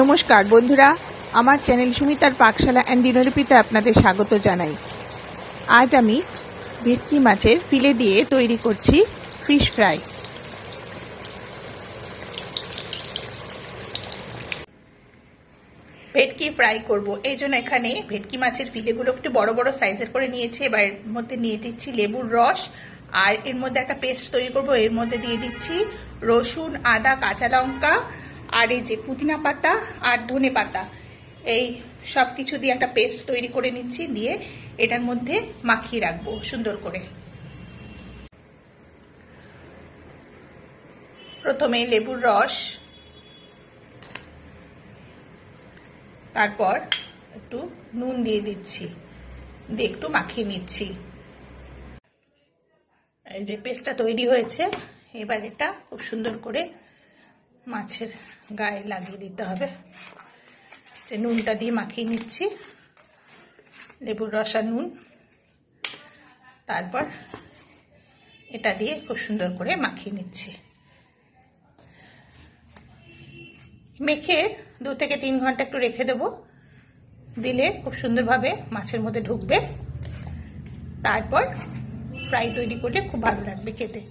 নমস্কার বন্ধুরা, আমার চ্যানেল সুমিতার পাকশালা অ্যান্ড দিনলিপিতে আপনাদের স্বাগত জানাই। আজ আমি ভেটকি মাছের ফিলে দিয়ে তৈরি করছি ফিশ ফ্রাই। ভেটকি ফ্রাই করব, এই জন্য এখানে ভেটকি মাছের ফিলেগুলো একটু বড় বড় সাইজের করে নিয়েছি। এবার এর মধ্যে নিয়ে দিচ্ছি লেবুর রস, আর এর মধ্যে একটা পেস্ট তৈরি করব। এর মধ্যে দিয়ে দিচ্ছি রসুন, আদা, কাঁচা লঙ্কা, আর এই যে পুদিনা পাতা আর ধনে পাতা, এই সব কিছু দিয়ে একটা পেস্ট তৈরি করে নিচ্ছি। দিয়ে এটার মধ্যে মাখিয়ে রাখবো সুন্দর করে। প্রথমে লেবুর রস, তারপর একটু নুন দিয়ে দিচ্ছি, দিয়ে একটু মাখিয়ে নিচ্ছি। এই যে পেস্টটা তৈরি হয়েছে, এবার এটা খুব সুন্দর করে মাছের গায়ে লাগিয়ে দিতে হবে। যে নুনটা দিয়ে মাখিয়ে নিচ্ছি, লেবুর রস আর নুন, তারপর এটা দিয়ে খুব সুন্দর করে মাখিয়ে নিচ্ছি। মেখে 2 থেকে 3 ঘন্টা একটু রেখে দেবো, দিলে খুব সুন্দরভাবে মাছের মধ্যে ঢুকবে। তারপর ফ্রাই তৈরি করলে খুব ভালো লাগবে খেতে।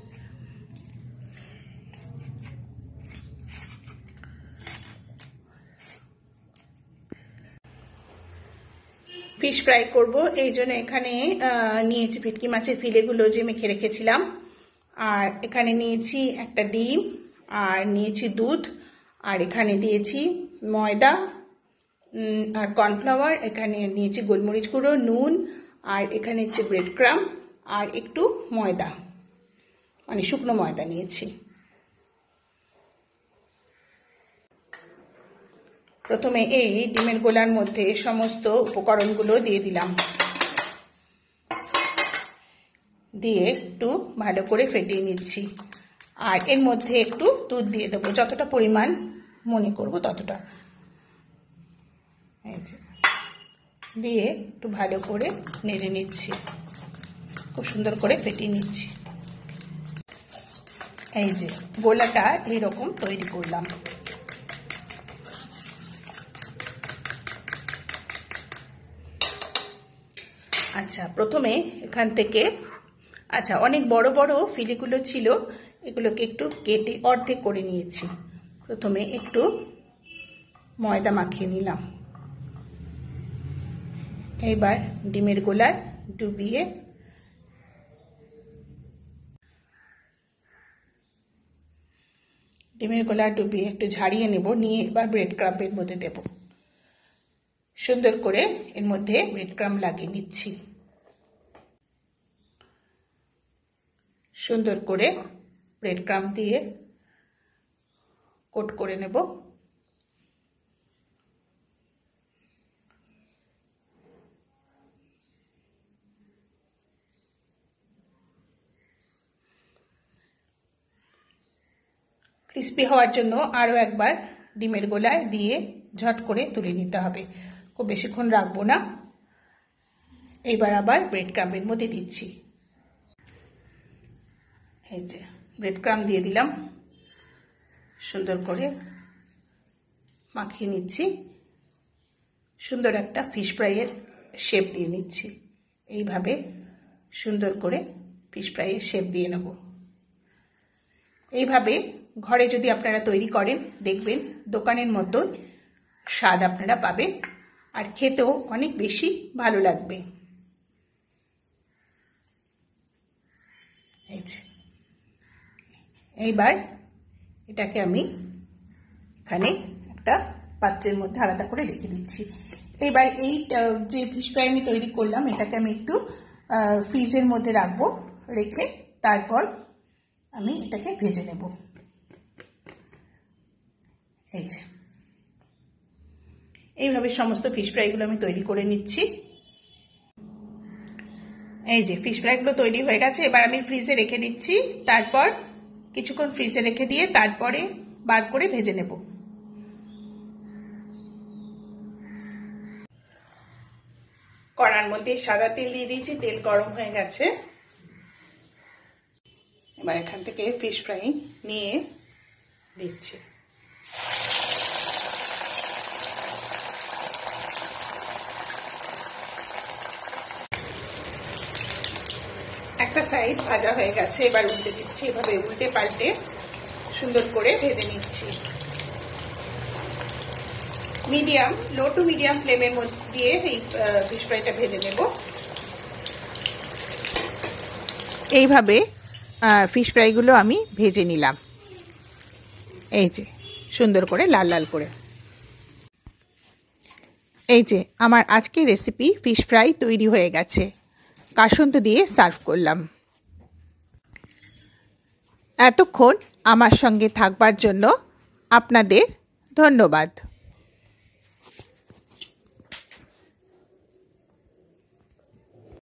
ফিশ ফ্রাই করব, এই জন্য এখানে নিয়েছি ভেটকি মাছের ফিলেগুলো যে মেখে রেখেছিলাম, আর এখানে নিয়েছি একটা ডিম, আর নিয়েছি দুধ, আর এখানে দিয়েছি ময়দা আর কর্নফ্লাওয়ার, এখানে নিয়েছি গোলমরিচ গুঁড়ো, নুন, আর এখানে হচ্ছে ব্রেড ক্রাম আর একটু ময়দা, মানে শুকনো ময়দা নিয়েছি। প্রথমে এই ডিমের গোলার মধ্যে সমস্ত উপকরণগুলো দিয়ে দিলাম, দিয়ে একটু ভালো করে ফেটিয়ে নিচ্ছি। আর এর মধ্যে একটু দুধ দিয়ে দেবো, যতটা পরিমাণ মনে করব ততটা। দিয়ে একটু ভালো করে নেড়ে নিচ্ছি, খুব সুন্দর করে ফেটিয়ে নিচ্ছি। এই যে গোলাটা এইরকম তৈরি করলাম। আচ্ছা, প্রথমে এখান থেকে অনেক বড় বড় ফিলেগুলো ছিল, এগুলোকে একটু কেটে অর্ধেক করে নিয়েছি। প্রথমে একটু ময়দা মাখিয়ে নিলাম, এবার ডিমের গোলায় ডুবিয়ে একটু ঝাড়িয়ে নেব, নিয়ে এবার ব্রেড ক্রাম্বের মধ্যে দেব। সুন্দর করে এর মধ্যে ব্রেড ক্রাম্ব লাগিয়ে নিচ্ছি। সুন্দর করে ব্রেড ক্রাম্ব দিয়ে কোট করে নেব। ক্রিস্পি হওয়ার জন্য আরও একবার ডিমের গোলায় দিয়ে ঝট করে তুলে নিতে হবে, খুব বেশিক্ষণ রাখবো না। এইবার আবার ব্রেড ক্রাম্বের মধ্যে দিচ্ছি। এই যে ব্রেড ক্রাম্ব দিয়ে দিলাম, সুন্দর করে মাখিয়ে নিচ্ছি। সুন্দর একটা ফিশ ফ্রাইয়ের শেপ দিয়ে নিচ্ছি। এইভাবে সুন্দর করে ফিশ ফ্রাইয়ের শেপ দিয়ে নেব। এইভাবে ঘরে যদি আপনারা তৈরি করেন, দেখবেন দোকানের মতো স্বাদ আপনারা পাবেন, আর খেতেও অনেক বেশি ভালো লাগবে। এইবার এটাকে আমি এখানে একটা পাত্রের মধ্যে আলাদা করে রেখে দিচ্ছি। এইবার এই যে ফিশ ফ্রাই আমি তৈরি করলাম, এটাকে আমি একটু ফ্রিজের মধ্যে রাখবো, রেখে তারপর আমি এটাকে ভেজে নেব। এই যে এইভাবে সমস্ত ফিশ ফ্রাইগুলো আমি তৈরি করে নিচ্ছি। এই যে ফিশ ফ্রাইগুলো তৈরি হয়ে গেছে, এবার আমি ফ্রিজে রেখে দিচ্ছি। তারপর কিছুক্ষণ ফ্রিজে রেখে দিয়ে তারপরে বার করে ভেজে নেব। কড়ার মধ্যে সাদা তেল দিয়ে দিয়েছি, তেল গরম হয়ে গেছে। এবার এখান থেকে ফিশ ফ্রাই নিয়ে দিচ্ছি। একটা সাইড ভাজা হয়ে গেছে, এবার উল্টে দিচ্ছি। এভাবে উল্টে পাল্টে সুন্দর করে ভেজে নিচ্ছি। মিডিয়াম, লো টু মিডিয়াম ফ্লেমের মধ্যে দিয়ে এই ফিশ ফ্রাইটা ভেজে নেব। এইভাবে ফিশ ফ্রাইগুলো আমি ভেজে নিলাম, এই যে সুন্দর করে লাল লাল করে। এই যে আমার আজকের রেসিপি ফিশ ফ্রাই তৈরি হয়ে গেছে। কাসুন্দ দিয়ে সার্ভ করলাম। এতক্ষণ আমার সঙ্গে থাকবার জন্য আপনাদের ধন্যবাদ।